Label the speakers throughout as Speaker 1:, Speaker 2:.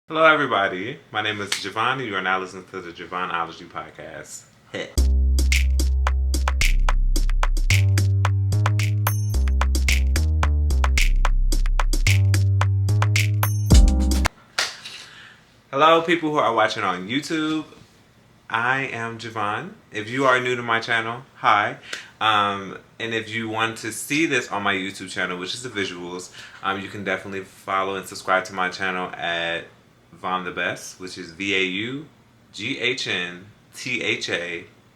Speaker 1: Hello, everybody. My name is Javon, and you are now listening to the JVaughnology Podcast. Hey. Hello, people who are watching on YouTube. I am Javon. If you are new to my channel, hi. And if you want to see this on my YouTube channel, which is the visuals, you can definitely follow and subscribe to my channel at vaughnthabest, which is VAUGHNTHA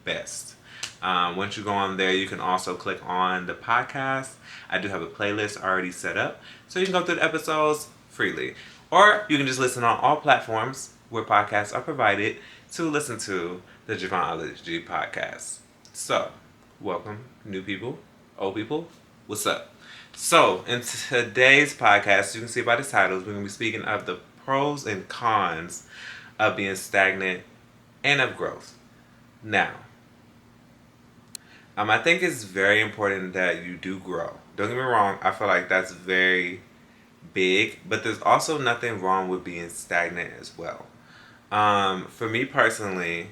Speaker 1: best. Once you go on there, you can also click on the podcast. I do have a playlist already set up, so you can go through the episodes freely. Or you can just listen on all platforms where podcasts are provided to listen to the JVaughnology Podcast. So, welcome, new people, old people, what's up? So, in today's podcast, you can see by the titles, we're going to be speaking of the pros and cons of being stagnant and of growth. Now, I think it's very important that you do grow. Don't get me wrong, I feel like that's very big, but there's also nothing wrong with being stagnant as well. For me personally,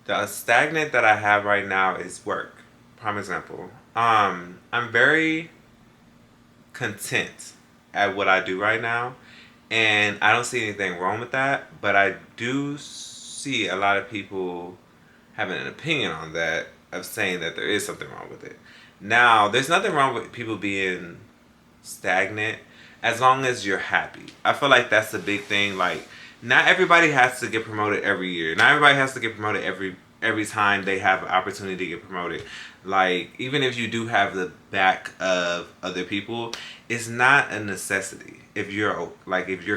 Speaker 1: the stagnant that I have right now is work. Prime example. I'm very content at what I do right now, and I don't see anything wrong with that, but I do see a lot of people having an opinion on that, of saying that there is something wrong with it. Now, there's nothing wrong with people being stagnant as long as you're happy. I feel like that's the big thing. Like, not everybody has to get promoted every year. Not everybody has to get promoted every time they have an opportunity to get promoted. Like, even if you do have the back of other people, it's not a necessity if you're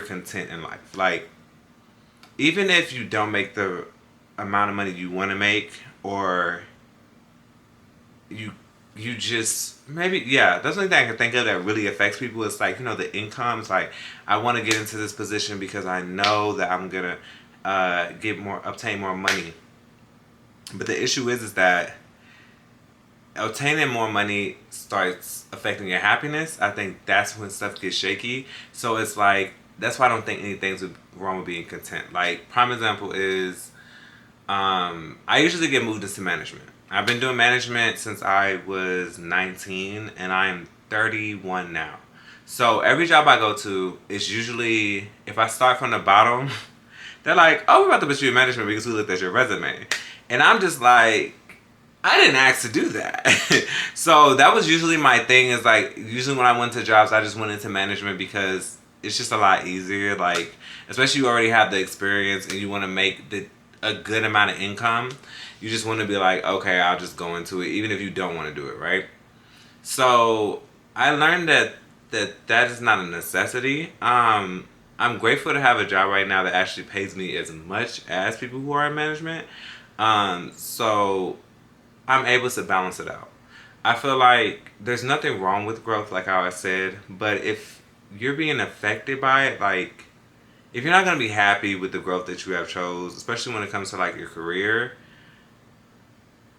Speaker 1: content in life. Like, even if you don't make the amount of money you want to make, or you just maybe, that's the only thing I can think of that really affects people. It's like, the income's like, I want to get into this position because I know that I'm gonna obtain more money. But the issue is that obtaining more money starts affecting your happiness. I think that's when stuff gets shaky. So it's like, that's why I don't think anything's wrong with being content. Like, prime example is, I usually get moved into management. I've been doing management since I was 19, and I am 31 now. So every job I go to is usually, if I start from the bottom, they're like, oh, we're about to put you in management because we looked at your resume. And I'm just like, I didn't ask to do that. So that was usually my thing, is like, usually when I went to jobs, I just went into management because it's just a lot easier. Like, especially you already have the experience and you want to make a good amount of income. You just want to be like, okay, I'll just go into it, even if you don't want to do it, right? So I learned that is not a necessity. I'm grateful to have a job right now that actually pays me as much as people who are in management. So I'm able to balance it out. I feel like there's nothing wrong with growth, like how I said, but if you're being affected by it, like, if you're not going to be happy with the growth that you have chose, especially when it comes to like your career,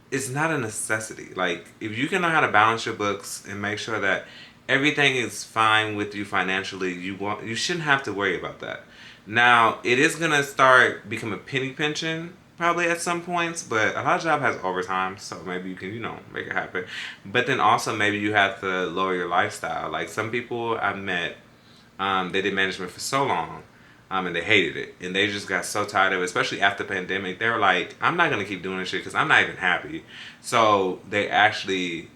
Speaker 1: it's not a necessity. Like, if you can know how to balance your books and make sure that everything is fine with you financially, you shouldn't have to worry about that. Now, it is going to start becoming a penny pinching probably at some points, but a lot of job has overtime, so maybe you can, make it happen. But then also maybe you have to lower your lifestyle. Like, some people I met, they did management for so long, and they hated it, and they just got so tired of it, especially after the pandemic. They were like, I'm not going to keep doing this shit because I'm not even happy. So they actually,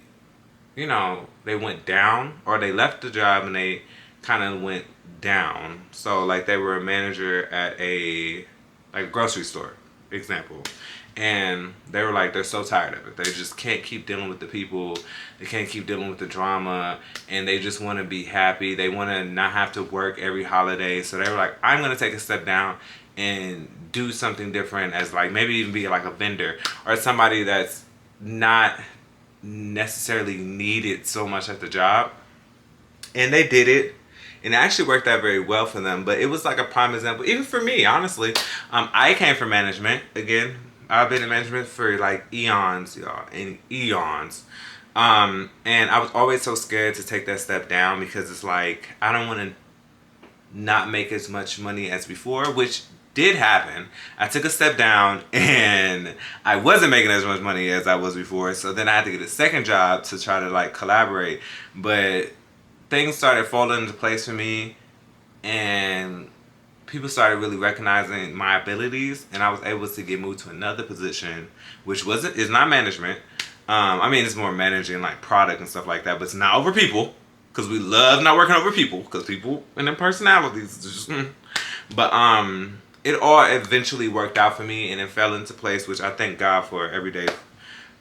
Speaker 1: they went down, or they left the job and they kind of went down. So like, they were a manager at a grocery store, example, and they were like, they're so tired of it. They just can't keep dealing with the people. They can't keep dealing with the drama, and they just want to be happy. They want to not have to work every holiday. So they were like, I'm going to take a step down and do something different, as like maybe even be like a vendor or somebody that's not necessarily needed so much at the job. And they did it. And it actually worked out very well for them. But it was like a prime example, even for me, honestly. I came from management. Again, I've been in management for like eons, y'all, and eons. And I was always so scared to take that step down because it's like, I don't want to not make as much money as before, which did happen. I took a step down and I wasn't making as much money as I was before. So then I had to get a second job to try to like collaborate. But things started falling into place for me, and people started really recognizing my abilities, and I was able to get moved to another position, which is not management. I mean, it's more managing like product and stuff like that, but it's not over people, because we love not working over people, because people and their personalities just, but it all eventually worked out for me, and it fell into place, which I thank God for every day.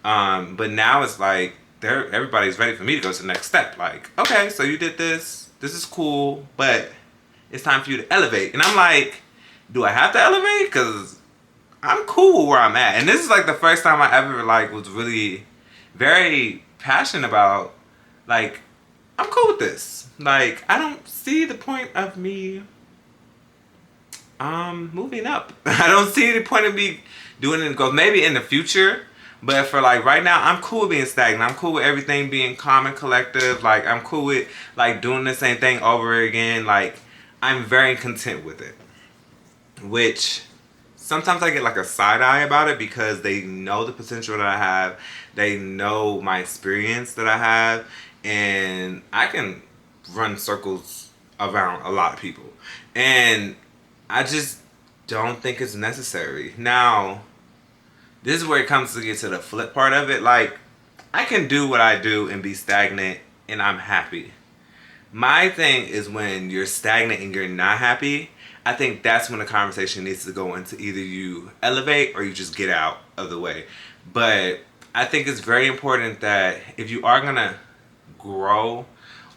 Speaker 1: But now it's like everybody's ready for me to go to the next step. Like, okay, so you did this is cool, but it's time for you to elevate. And I'm like, do I have to elevate? Because I'm cool where I'm at. And this is like the first time I ever like was really very passionate about, like, I'm cool with this. Like, I don't see the point of me moving up. I don't see the point of me doing it in growth. Maybe in the future, but for like right now, I'm cool with being stagnant. I'm cool with everything being calm and collective. Like, I'm cool with like doing the same thing over again. Like, I'm very content with it. Which sometimes I get like a side eye about it, because they know the potential that I have. They know my experience that I have, and I can run circles around a lot of people. And I just don't think it's necessary. Now, this is where it comes to get to the flip part of it. Like, I can do what I do and be stagnant, and I'm happy. My thing is when you're stagnant and you're not happy, I think that's when the conversation needs to go into either you elevate or you just get out of the way. But I think it's very important that if you are going to grow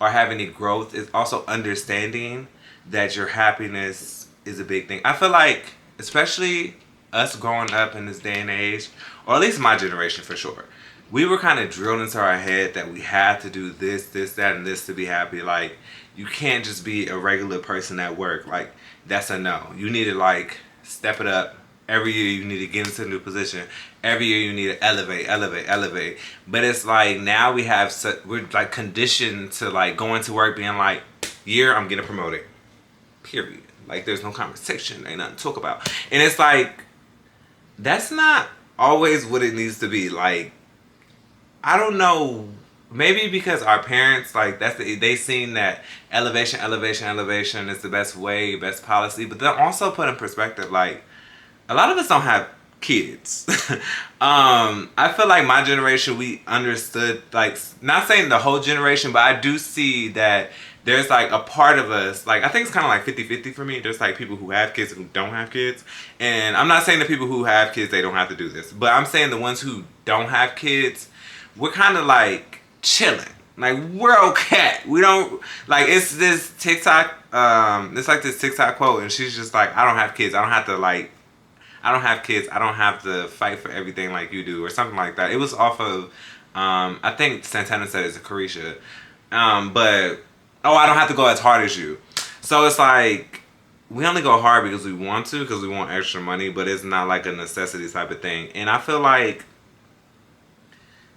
Speaker 1: or have any growth, it's also understanding that your happiness is a big thing. I feel like, especially us growing up in this day and age, or at least my generation for sure, we were kind of drilled into our head that we had to do this, that, and this to be happy. Like, you can't just be a regular person at work. Like, that's a no. You need to, like, step it up. Every year you need to get into a new position. Every year you need to elevate. But it's like, now we're, like, conditioned to, like, going to work being like, I'm getting promoted. Period. Like, there's no conversation. Ain't nothing to talk about. And it's like, that's not always what it needs to be. Like, I don't know, maybe because our parents, like, they seen that elevation is the best way, best policy. But then also put in perspective, like, a lot of us don't have kids. I feel like my generation, we understood, like, not saying the whole generation, but I do see that there's like a part of us, like, I think it's kind of like 50-50 for me. There's like people who have kids and who don't have kids. And I'm not saying the people who have kids, they don't have to do this. But I'm saying the ones who don't have kids, we're kind of like chilling. Like, we're okay. We don't, like, it's this TikTok, it's like this TikTok quote, and she's just like, I don't have kids. I don't have to fight for everything like you do, or something like that. It was off of, I think Santana said it's a Carisha. But, I don't have to go as hard as you. So it's like, we only go hard because we want to, because we want extra money, but it's not like a necessity type of thing. And I feel like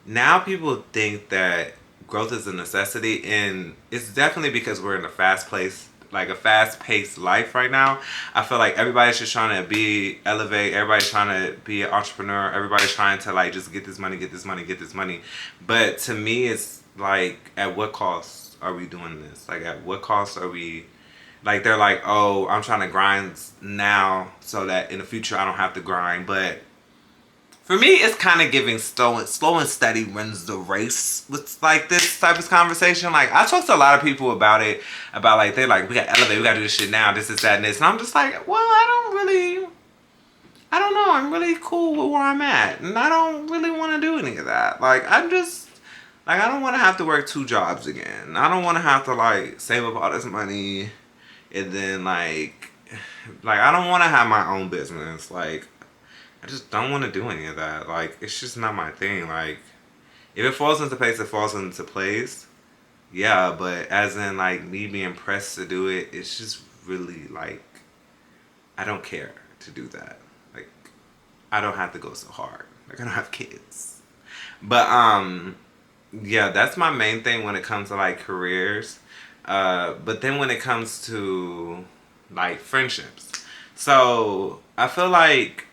Speaker 1: now people think that growth is a necessity, and it's definitely because we're in a fast-paced life right now. I feel like everybody's just trying to elevate. Everybody's trying to be an entrepreneur. Everybody's trying to, like, just get this money. But to me, it's like, at what cost are we doing this? Like, at what cost are we, like, they're like, oh, I'm trying to grind now so that in the future I don't have to grind. But for me, it's kind of giving slow and steady wins the race with, like, this type of conversation. Like, I talk to a lot of people about it, about, like, they're like, we got to elevate, we got to do this shit now, this, that, and this. And I'm just like, well, I don't know. I'm really cool with where I'm at. And I don't really want to do any of that. Like, I don't want to have to work 2 jobs again. I don't want to have to, like, save up all this money. And then, like, I don't want to have my own business. Like, I just don't want to do any of that. Like, it's just not my thing. Like, if it falls into place, it falls into place. Yeah, but as in, like, me being pressed to do it, it's just really, like, I don't care to do that. Like, I don't have to go so hard. Like, I don't have kids. But, yeah, that's my main thing when it comes to, like, careers. But then when it comes to like friendships, so I feel like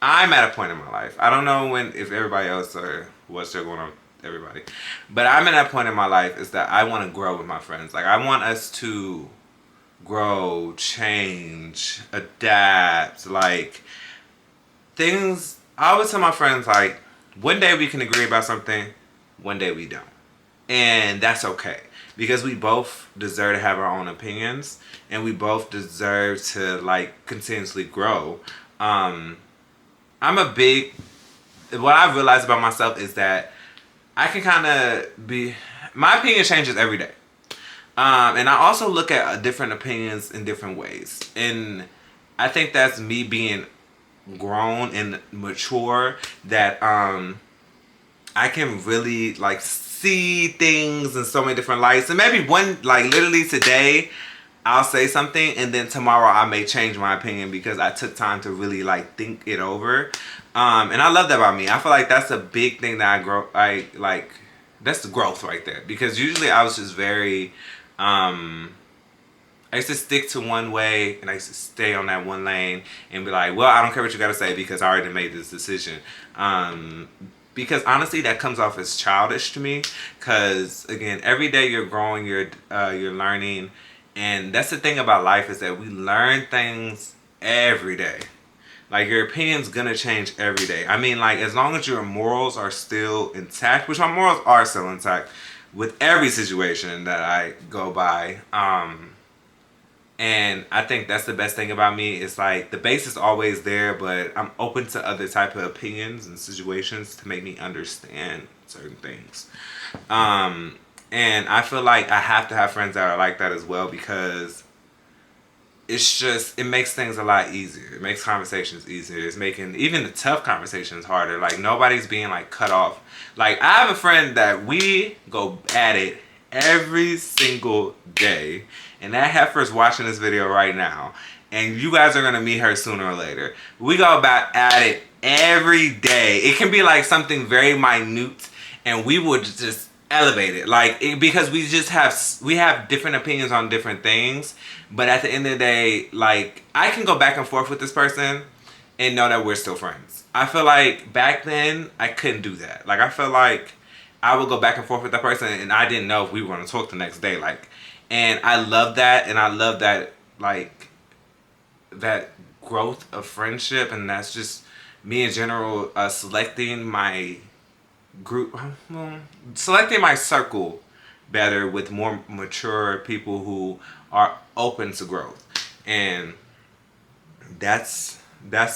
Speaker 1: I'm at a point in my life. I don't know if everybody else or what's still going on with everybody, but I'm at a point in my life is that I want to grow with my friends. Like I want us to grow, change, adapt, like things. I always tell my friends like one day we can agree about something, one day we don't. And that's okay. Because we both deserve to have our own opinions and we both deserve to like continuously grow. I'm a big what I've realized about myself is that I can kind of be my opinion changes every day. And I also look at different opinions in different ways. And I think that's me being grown and mature that I can really like see things in so many different lights. And maybe one like literally today I'll say something and then tomorrow I may change my opinion because I took time to really like think it over. And I love that about me. I feel like that's a big thing that I like that's the growth right there. Because usually I was just very I used to stick to one way and I used to stay on that one lane and be like, well, I don't care what you got to say because I already made this decision. Because honestly, that comes off as childish to me. Because again, every day you're growing, you're learning, and that's the thing about life is that we learn things every day. Like your opinion's gonna change every day. I mean, like as long as your morals are still intact, which my morals are still intact with every situation that I go by. And I think that's the best thing about me. It's like the base is always there, but I'm open to other type of opinions and situations to make me understand certain things. And I feel like I have to have friends that are like that as well because it makes things a lot easier. It makes conversations easier. It's making even the tough conversations harder. Like nobody's being like cut off. Like I have a friend that we go at it every single day. And that heifer's watching this video right now. And you guys are going to meet her sooner or later. We go about at it every day. It can be like something very minute. And we would just elevate it. Because we have different opinions on different things. But at the end of the day, like, I can go back and forth with this person and know that we're still friends. I feel like back then, I couldn't do that. Like, I feel like I would go back and forth with that person and I didn't know if we were going to talk the next day. Like, and I love that, and I love that, like, that growth of friendship, and that's just me in general selecting my group, selecting my circle better with more mature people who are open to growth. And that's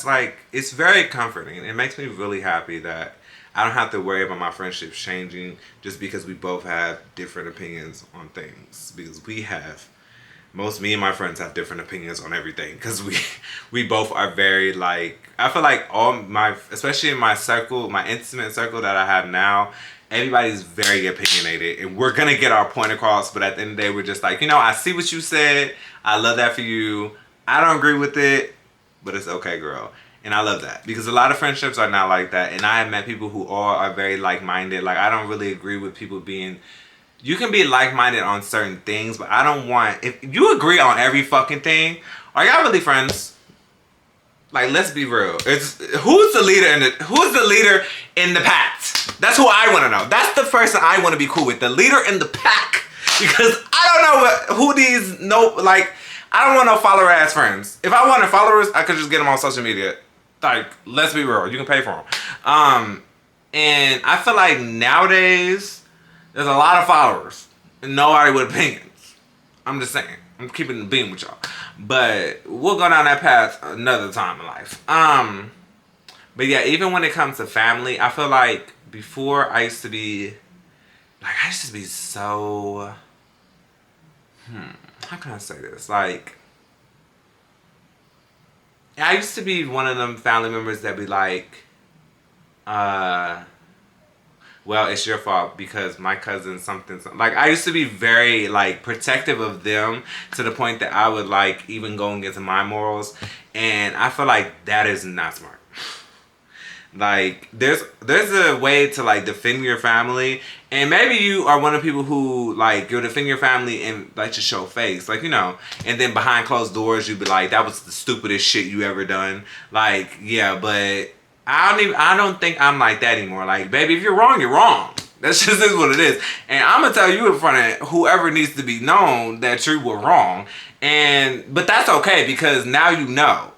Speaker 1: like, it's very comforting. It makes me really happy that I don't have to worry about my friendships changing just because we both have different opinions on things. Because me and my friends have different opinions on everything. Because we both are very like, I feel like especially in my circle, my intimate circle that I have now, everybody's very opinionated. And we're going to get our point across. But at the end of the day, we're just like, I see what you said. I love that for you. I don't agree with it, but it's okay, girl. And I love that because a lot of friendships are not like that. And I have met people who are very like-minded. Like, I don't really agree with people being... You can be like-minded on certain things, but I don't want... If you agree on every fucking thing, are y'all really friends? Like, let's be real. Who's the leader in the pack? That's who I want to know. That's the person I want to be cool with. The leader in the pack. Because I don't know who these... I don't want no follower-ass friends. If I wanted followers, I could just get them on social media. Like, let's be real. You can pay for them. And I feel like nowadays, there's a lot of followers and nobody with opinions. I'm just saying. I'm keeping the beam with y'all. But we'll go down that path another time in life. But yeah, even when it comes to family, I feel like before I used to be so... How can I say this? Like... I used to be one of them family members that be like, well, it's your fault because my cousin something. Like, I used to be very, like, protective of them to the point that I would, like, even go against my morals. And I feel like that is not smart. Like there's a way to like defend your family, and maybe you are one of the people who like you'll defend your family and like just show face, like and then behind closed doors you be like, that was the stupidest shit you ever done. Like yeah, but I don't think I'm like that anymore. Like baby, if you're wrong, you're wrong. That's just is what it is, and I'm gonna tell you in front of whoever needs to be known that you were wrong, but that's okay because now you know.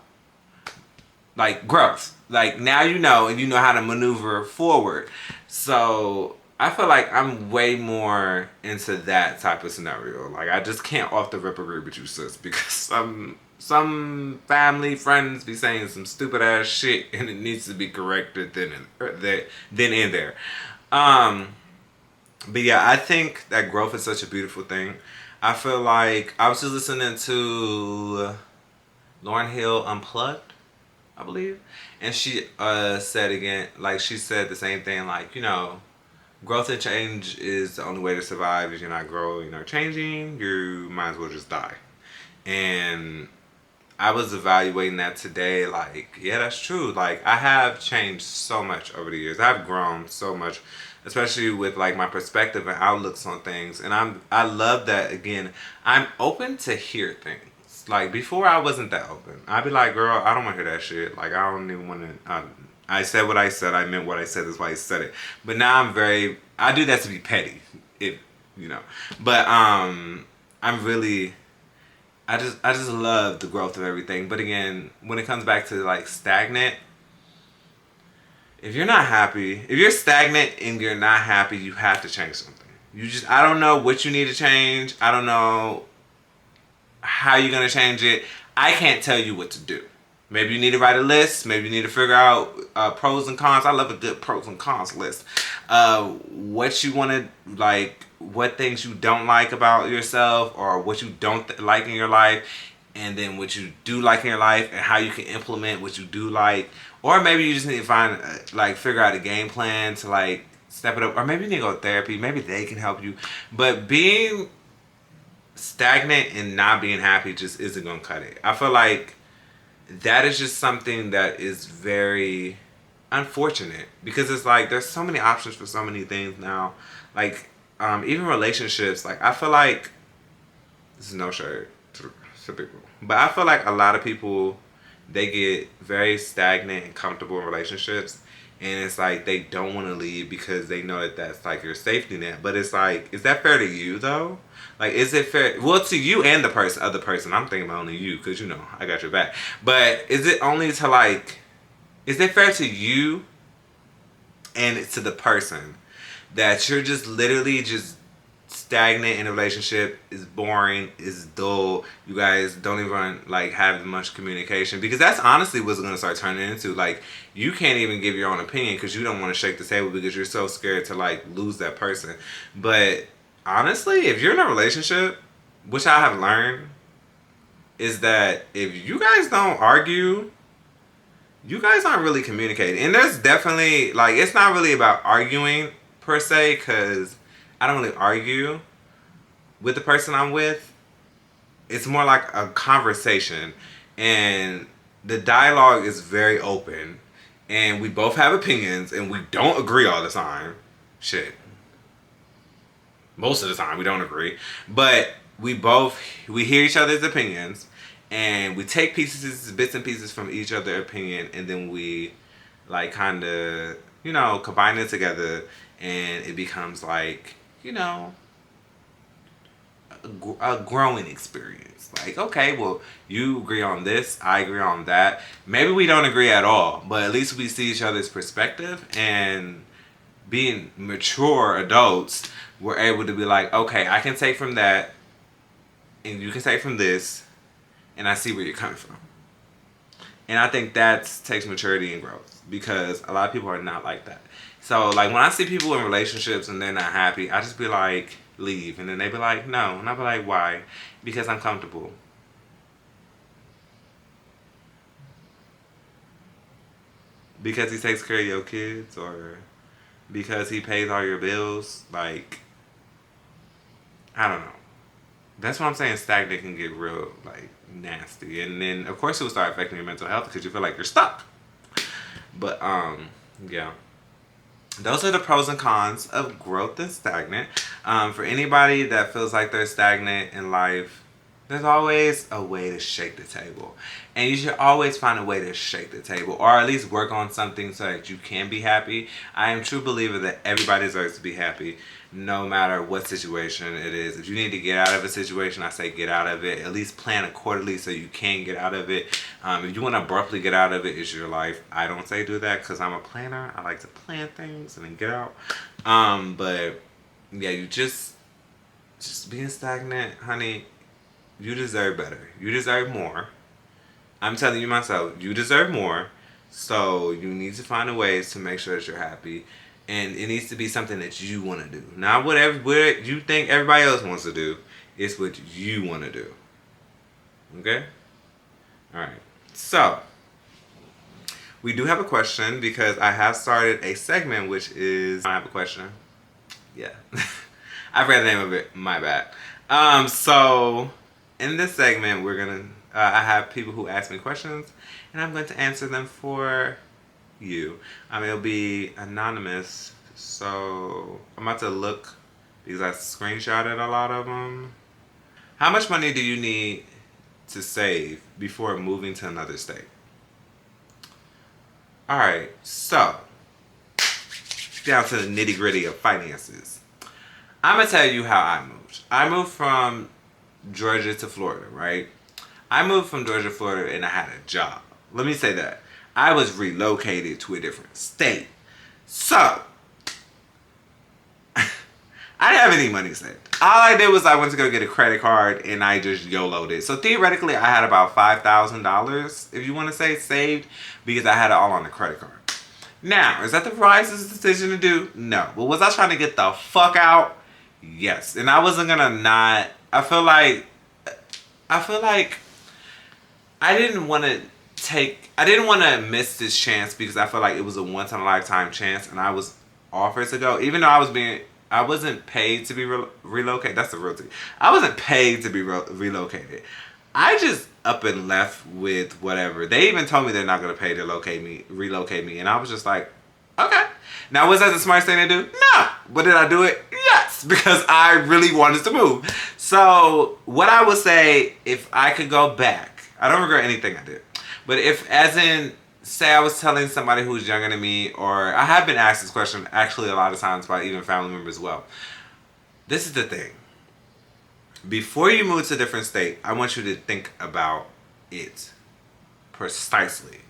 Speaker 1: Like growth. Like now you know and you know how to maneuver forward. So I feel like I'm way more into that type of scenario. Like I just can't off the rip agree with you, sis, because some family friends be saying some stupid ass shit and it needs to be corrected then and there. But yeah, I think that growth is such a beautiful thing. I feel like I was just listening to Lauryn Hill Unplugged, I believe. And she said again, like she said the same thing, like, growth and change is the only way to survive. If you're not growing or changing, you might as well just die. And I was evaluating that today, like, yeah, that's true. Like, I have changed so much over the years. I've grown so much, especially with like my perspective and outlooks on things. And I love that again, I'm open to hear things. Like before, I wasn't that open. I'd be like, "Girl, I don't want to hear that shit. Like, I don't even want to." I said what I said. I meant what I said. That's why I said it. But now I do that to be petty, if you know. But I'm really. I just love the growth of everything. But again, when it comes back to like stagnant, if you're not happy, if you're stagnant and you're not happy, you have to change something. I don't know what you need to change. I don't know how you're going to change it. I can't tell you what to do. Maybe you need to write a list. Maybe you need to figure out pros and cons. I love a good pros and cons list. What you want to, like, what things you don't like about yourself or what you don't like in your life, and then what you do like in your life and how you can implement what you do like. Or maybe you just need to find, figure out a game plan to, like, step it up. Or maybe you need to go to therapy. Maybe they can help you. But being stagnant and not being happy just isn't gonna cut it. I feel like that is just something that is very unfortunate because it's like there's so many options for so many things now. Like even relationships. Like I feel like this is no shade to people, but I feel like a lot of people they get very stagnant and comfortable in relationships. And it's like they don't want to leave because they know that that's like your safety net. But it's like, is that fair to you though? Like, is it fair? Well, to you and the other person. I'm thinking about only you because I got your back. But is it only to like? Is it fair to you and to the person that you're just literally just stagnant in a relationship, is boring, is dull, you guys don't even like have much communication, because that's honestly what's going to start turning into. Like, you can't even give your own opinion because you don't want to shake the table because you're so scared to like lose that person. But honestly, if you're in a relationship, which I have learned is that if you guys don't argue, you guys aren't really communicating. And there's definitely like, it's not really about arguing per se, because I don't really argue with the person I'm with. It's more like a conversation. And the dialogue is very open. And we both have opinions. And we don't agree all the time. Shit. Most of the time we don't agree. But we hear each other's opinions. And we take bits and pieces from each other's opinion. And then we like kind of, combine it together. And it becomes like, a growing experience. Like, okay, well, you agree on this, I agree on that. Maybe we don't agree at all, but at least we see each other's perspective, and being mature adults, we're able to be like, okay, I can take from that, and you can take from this, and I see where you're coming from. And I think that takes maturity and growth, because a lot of people are not like that. So, like, when I see people in relationships and they're not happy, I just be like, leave. And then they be like, no. And I be like, why? Because I'm comfortable. Because he takes care of your kids, or because he pays all your bills. Like, I don't know. That's what I'm saying. Stagnant can get real, like, nasty. And then, of course, it will start affecting your mental health because you feel like you're stuck. But, Yeah. Those are the pros and cons of growth and stagnant. For anybody that feels like they're stagnant in life, there's always a way to shake the table. And you should always find a way to shake the table, or at least work on something so that you can be happy. I am a true believer that everybody deserves to be happy, no matter what situation it is. If you need to get out of a situation, I say get out of it. At least plan accordingly so you can get out of it. If you want to abruptly get out of it, it's your life. I don't say do that because I'm a planner. I like to plan things and then get out. But yeah, you just being stagnant, honey. You deserve better. You deserve more. I'm telling you myself, you deserve more. So you need to find a ways to make sure that you're happy. And it needs to be something that you want to do. Not what you think everybody else wants to do. It's what you want to do. Okay? Alright. So, we do have a question because I have started a segment which is... I have a question. Yeah. I forgot the name of it. My bad. So... in this segment, we're gonna. I have people who ask me questions, and I'm going to answer them for you. It'll be anonymous, so I'm about to look because I screenshotted a lot of them. How much money do you need to save before moving to another state? All right, so down to the nitty gritty of finances. I'm gonna tell you how I moved. I moved from Georgia to Florida, right? I moved from Georgia to Florida and I had a job. Let me say that. I was relocated to a different state. So, I didn't have any money saved. All I did was I went to go get a credit card and I just YOLO'd it. So theoretically, I had about $5,000, if you want to say, saved because I had it all on the credit card. Now, is that the wisest decision to do? No. But was I trying to get the fuck out? Yes. And I wasn't gonna not... I feel like I didn't want to miss this chance because I felt like it was a once in a lifetime chance and I was offered to go, even though I wasn't paid to be relocated. That's the real thing. I wasn't paid to be relocated. I just up and left with whatever. They even told me they're not going to pay to relocate me. And I was just like, okay. Now, was that the smartest thing to do? No. But did I do it? Yes. Because I really wanted to move. So, what I would say, if I could go back, I don't regret anything I did. But if, as in, say I was telling somebody who's younger than me, or I have been asked this question actually a lot of times by even family members as well. This is the thing. Before you move to a different state, I want you to think about it precisely.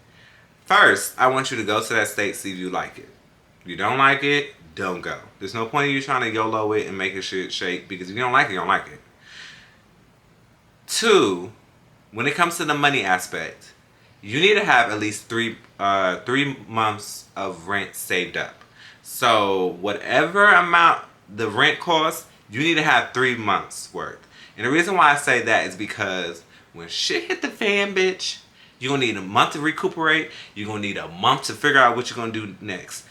Speaker 1: First, I want you to go to that state, see if you like it. If you don't like it, don't go. There's no point in you trying to YOLO it and make it shit shake because if you don't like it, you don't like it. 2, when it comes to the money aspect, you need to have at least 3 months of rent saved up. So whatever amount the rent costs, you need to have 3 months worth. And the reason why I say that is because when shit hit the fan, bitch, you're going to need a month to recuperate. You're going to need a month to figure out what you're going to do next.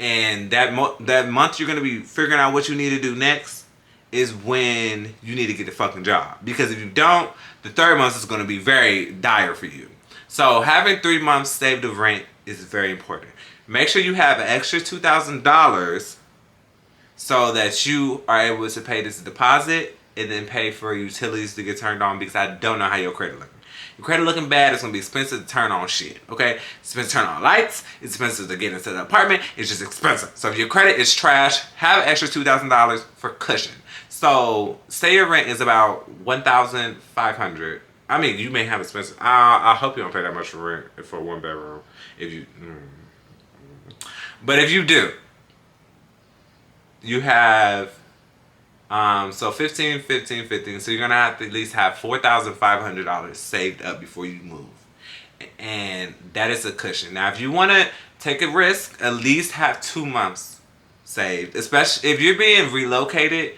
Speaker 1: And that month you're going to be figuring out what you need to do next is when you need to get the fucking job. Because if you don't, the 3rd month is going to be very dire for you. So having 3 months saved of rent is very important. Make sure you have an extra $2,000 so that you are able to pay this deposit and then pay for utilities to get turned on because I don't know how your credit looking. Your credit looking bad, it's going to be expensive to turn on shit, okay? It's expensive to turn on lights. It's expensive to get into the apartment. It's just expensive. So if your credit is trash, have an extra $2,000 for cushion. So say your rent is about $1,500. I mean, you may have expensive. I hope you don't pay that much for rent for a 1 bedroom. If you, but if you do, you have so 15, 15, 15. So you're gonna have to at least have $4,500 saved up before you move, and that is a cushion. Now, if you want to take a risk, at least have 2 months saved. Especially if you're being relocated,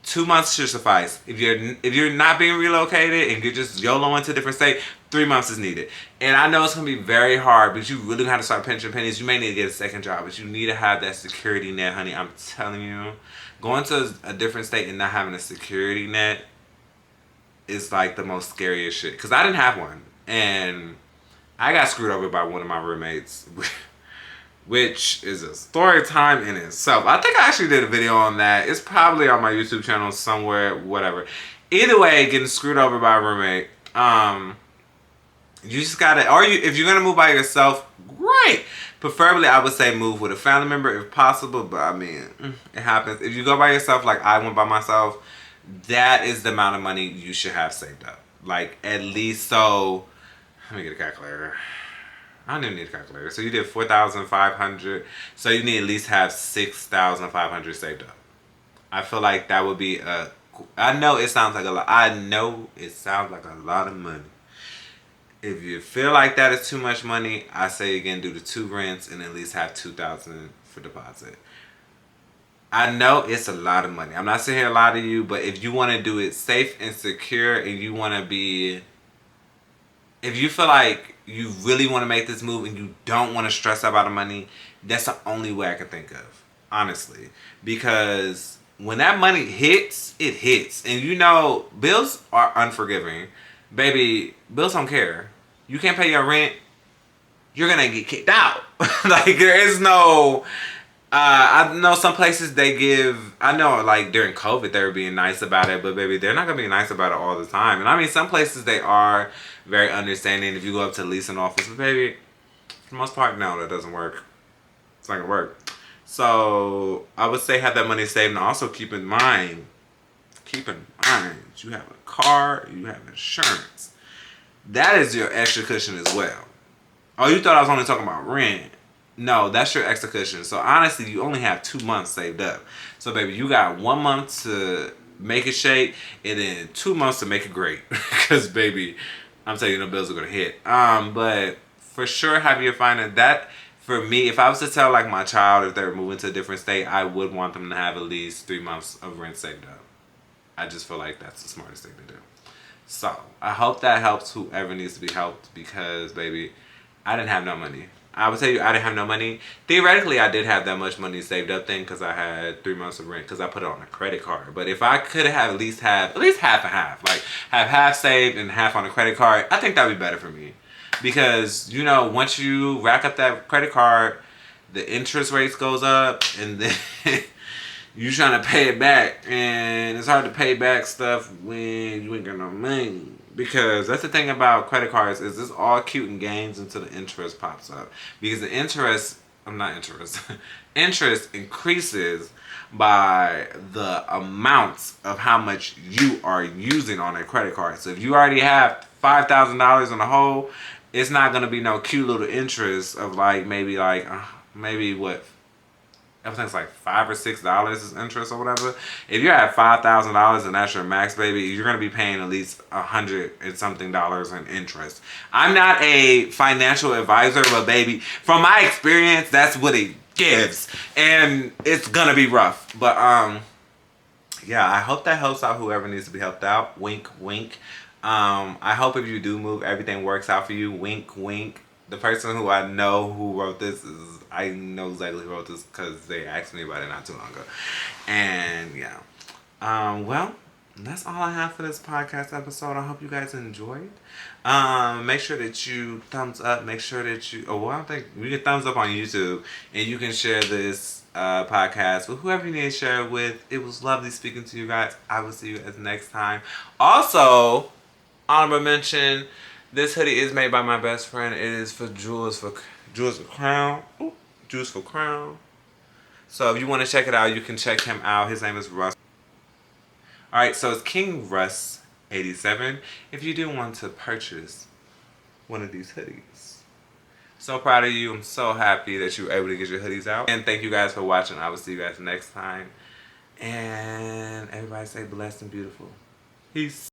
Speaker 1: 2 months should suffice. If you're not being relocated and you're just YOLOing to a different state, 3 months is needed. And I know it's gonna be very hard, but you really have to start pinching pennies. You may need to get a second job, but you need to have that security net, honey. I'm telling you, going to a different state and not having a security net is like the most scariest shit. Cause I didn't have one, and I got screwed over by one of my roommates which is a story time in itself. I think I actually did a video on that. It's probably on my YouTube channel somewhere, whatever. Either way, getting screwed over by a roommate. You just gotta, or if you're gonna move by yourself, great. Preferably, I would say move with a family member if possible, but I mean, it happens. If you go by yourself, like I went by myself, that is the amount of money you should have saved up. Like, at least, so, let me get a calculator. I don't even need a calculator. So you did 4,500. So you need at least have 6,500 saved up. I feel like that would be I know it sounds like a lot. I know it sounds like a lot of money. If you feel like that is too much money, I say again, do the 2 rents and at least have 2,000 for deposit. I know it's a lot of money. I'm not saying a lot of you, but if you want to do it safe and secure, and you want to be, if you feel like you really want to make this move and you don't want to stress about the money, that's the only way I can think of, honestly. Because when that money hits, it hits. And you know, bills are unforgiving. Baby, bills don't care. You can't pay your rent, you're going to get kicked out. Like, there is no... I know some places they give, I know like during COVID they were being nice about it, but baby, they're not going to be nice about it all the time. And I mean, some places they are very understanding if you go up to the leasing office, but baby, for the most part, no, that doesn't work. It's not going to work. So I would say have that money saved, and also keep in mind, you have a car, you have insurance. That is your extra cushion as well. Oh, you thought I was only talking about rent. No, that's your extra cushion. So honestly, you only have 2 months saved up. So baby, you got 1 month to make it shake, and then 2 months to make it great. Because baby, I'm telling you, no bills are gonna hit. But for sure, have your finance. That for me, if I was to tell like my child if they were moving to a different state, I would want them to have at least 3 months of rent saved up. I just feel like that's the smartest thing to do. So I hope that helps whoever needs to be helped, because baby, I didn't have no money. I would tell you, I didn't have no money. Theoretically, I did have that much money saved up then, because I had 3 months of rent, because I put it on a credit card. But if I could have at least half and half, like have half saved and half on a credit card, I think that would be better for me. Because, you know, once you rack up that credit card, the interest rates goes up, and then you trying to pay it back. And it's hard to pay back stuff when you ain't got no money. Because that's the thing about credit cards, is it's all cute and games until the interest pops up. Because the interest increases by the amounts of how much you are using on a credit card. So if you already have $5,000 in the hole, it's not going to be no cute little interest of like maybe what, everything's like $5 or $6 is interest or whatever. If you're at $5,000 and that's your max, baby, you're gonna be paying at least $100 and something in interest. I'm not a financial advisor, but baby, from my experience, that's what it gives, and it's gonna be rough. But yeah, I hope that helps out whoever needs to be helped out. Wink, wink. I hope if you do move, everything works out for you. Wink, wink. The person who I know who wrote this I know exactly who wrote this, because they asked me about it not too long ago. And yeah. Well, that's all I have for this podcast episode. I hope you guys enjoyed. Make sure that you thumbs up. Make sure that you, I don't think we get thumbs up on YouTube, and you can share this podcast with whoever you need to share it with. It was lovely speaking to you guys. I will see you guys next time. Also, honorable mention, this hoodie is made by my best friend. It is for Jules for Crown. Ooh, Jules for Crown. So if you want to check it out, you can check him out. His name is Russ. Alright, so it's King Russ 87 if you do want to purchase one of these hoodies. So proud of you. I'm so happy that you were able to get your hoodies out. And thank you guys for watching. I will see you guys next time. And everybody stay blessed and beautiful. Peace.